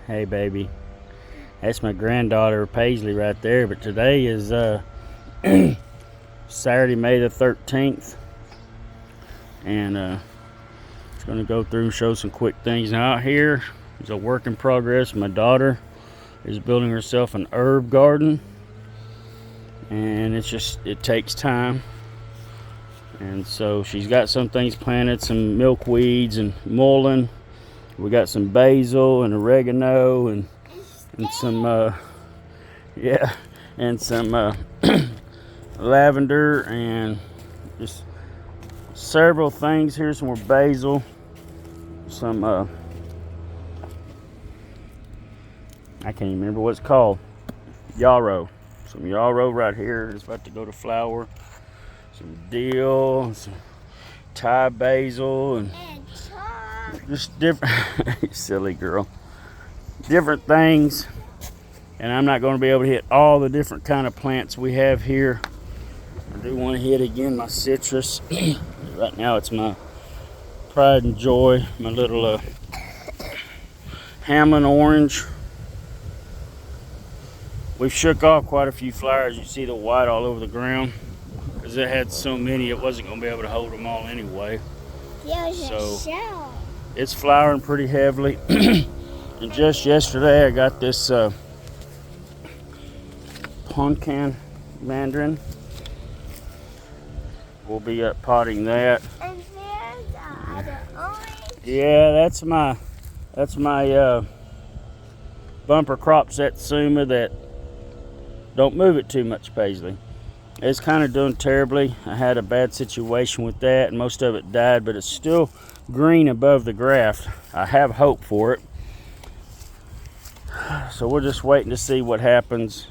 Hey baby, that's my granddaughter Paisley right there. But today is Saturday, May the 13th, and it's gonna go through and show some quick things. Now out here is a work in progress. My daughter is building herself an herb garden, and it takes time. And so she's got some things planted, some milkweeds and mullein. We got some basil and oregano and some lavender and just several things here. Some more basil, some I can't even remember what it's called. Yarrow. Some yarrow right here is about to go to flower. Some dill, some Thai basil, and just different silly girl, different things. And I'm not going to be able to hit all the different kind of plants we have here. I do want to hit again my citrus. Right now it's my pride and joy, my little Hamlin orange. We've shook off quite a few flowers. You see the white all over the ground because it had so many it wasn't going to be able to hold them all anyway. So it's flowering pretty heavily. And just yesterday I got this pumpkin mandarin. We'll be potting that. And there's the orange. Yeah, that's my bumper crop satsuma that don't move it too much, Paisley. It's kind of doing terribly. I had a bad situation with that and most of it died, but it's still green above the graft. I have hope for it. So we're just waiting to see what happens.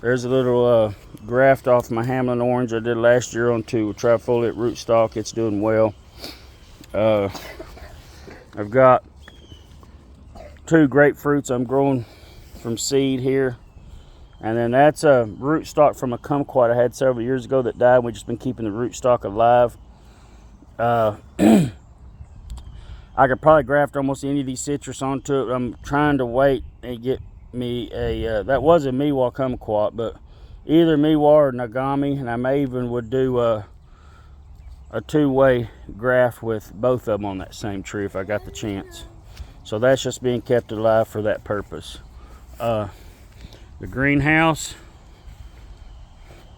There's a little graft off my Hamlin orange I did last year onto trifoliate rootstock. It's doing well. I've got 2 grapefruits I'm growing from seed here. And then that's a rootstock from a kumquat I had several years ago that died. We've just been keeping the rootstock alive. I could probably graft almost any of these citrus onto it. I'm trying to wait and get me a, that was a Miwa kumquat, but either Miwa or Nagami, and I may even would do a 2-way graft with both of them on that same tree if I got the chance. So that's just being kept alive for that purpose. The greenhouse,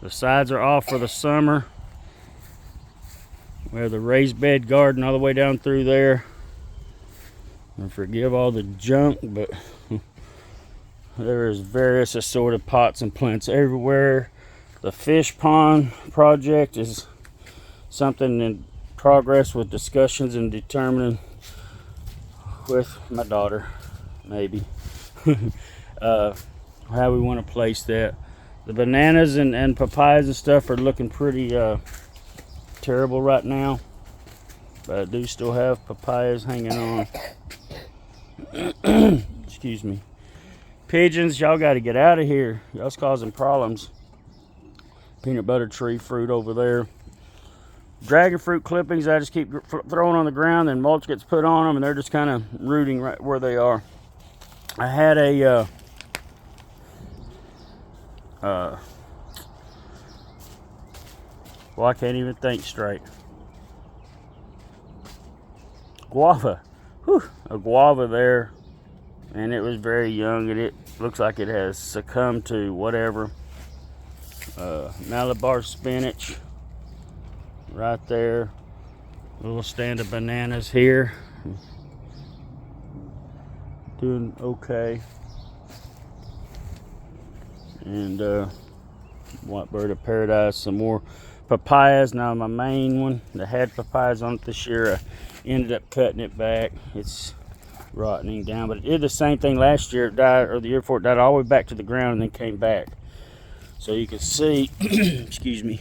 the sides are off for the summer. We have the raised bed garden all the way down through there. And forgive all the junk, but there is various assorted pots and plants everywhere. The fish pond project is something in progress with discussions and determining with my daughter, maybe, how we want to place that. The bananas and papayas and stuff are looking pretty terrible right now, but I do still have papayas hanging on. Excuse me. Pigeons, y'all got to get out of here. Y'all's causing problems. Peanut butter tree fruit over there. Dragon fruit clippings I just keep throwing on the ground, and mulch gets put on them and they're just kind of rooting right where they are. I had a well, I can't even think straight. Guava. Whew, a guava there, and it was very young, and it looks like it has succumbed to whatever. Malabar spinach right there. A little stand of bananas here. Doing okay. And white bird of paradise, some more papayas. Now my main one that had papayas on it this year, I ended up cutting it back. It's rotting down, but it did the same thing last year. It died, or the year before, it died all the way back to the ground and then came back. So you can see, excuse me,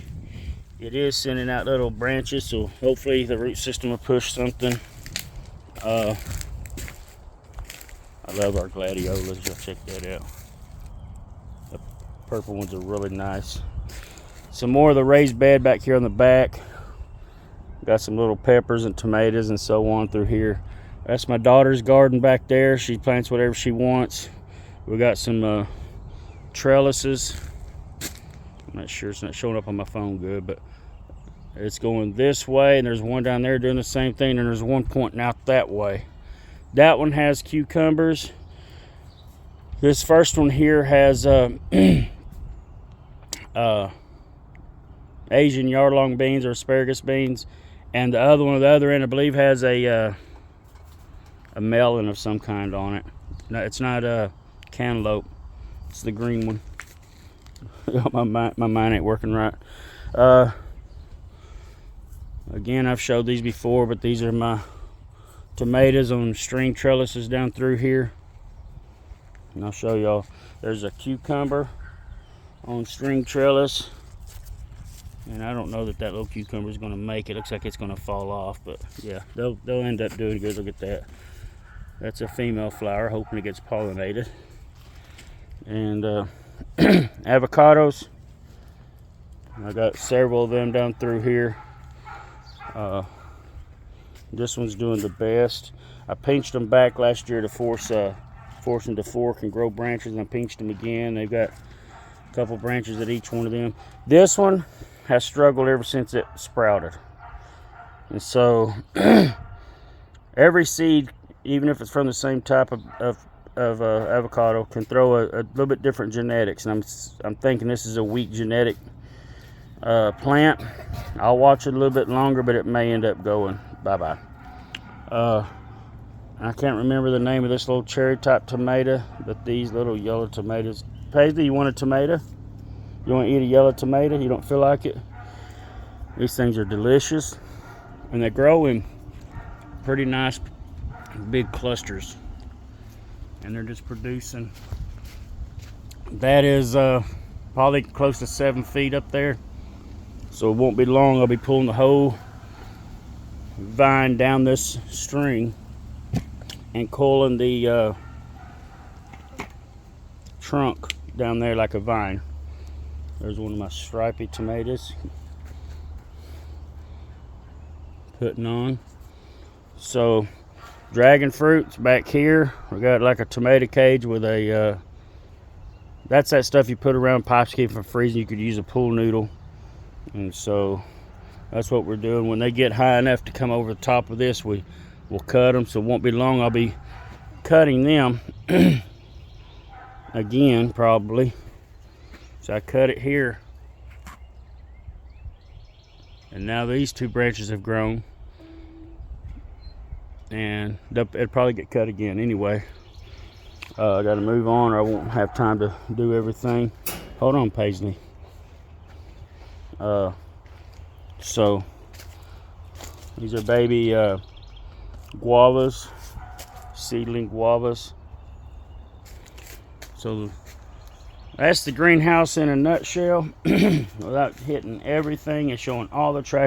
it is sending out little branches, so hopefully the root system will push something. I love our gladiolas. Y'all check that out. The purple ones are really nice. Some more of the raised bed back here on the back. Got some little peppers and tomatoes and so on through here. That's my daughter's garden back there. She plants whatever she wants. We got some trellises. I'm not sure, it's not showing up on my phone good, but it's going this way, and there's one down there doing the same thing, and there's one pointing out that way. That one has cucumbers. This first one here has Asian yard-long beans or asparagus beans, and the other one at the other end, I believe, has a melon of some kind on it. No, it's not cantaloupe. It's the green one. my mind ain't working right. Again, I've showed these before, but these are my tomatoes on string trellises down through here. And I'll show y'all. There's a cucumber on string trellis. And I don't know that little cucumber is going to make it. Looks like it's going to fall off, but yeah, they'll end up doing good. Look at that. That's a female flower, hoping it gets pollinated. And avocados. I got several of them down through here. This one's doing the best. I pinched them back last year to force them to fork and grow branches, and I pinched them again. They've got a couple branches at each one of them. This one has struggled ever since it sprouted. And so every seed, even if it's from the same type of avocado, can throw a little bit different genetics. And I'm thinking this is a weak genetic plant. I'll watch it a little bit longer, but it may end up going bye-bye. I can't remember the name of this little cherry type tomato, but these little yellow tomatoes. Paisley, you want a tomato? You want to eat a yellow tomato? You don't feel like it? These things are delicious, and they grow in pretty nice big clusters, and they're just producing. That is probably close to 7 feet up there, so it won't be long. I'll be pulling the whole vine down this string and coiling the trunk down there like a vine. There's one of my stripy tomatoes putting on. So dragon fruit's back here. We got like a tomato cage with a that's that stuff you put around pipes to keep from freezing. You could use a pool noodle, and so that's what we're doing. When they get high enough to come over the top of this, we'll cut them. So it won't be long. I'll be cutting them again probably. So I cut it here, and now these 2 branches have grown, and it'll probably get cut again anyway. I got to move on, or I won't have time to do everything. Hold on, Paisley. So these are baby guavas, seedling guavas. So that's the greenhouse in a nutshell. Without hitting everything and showing all the trash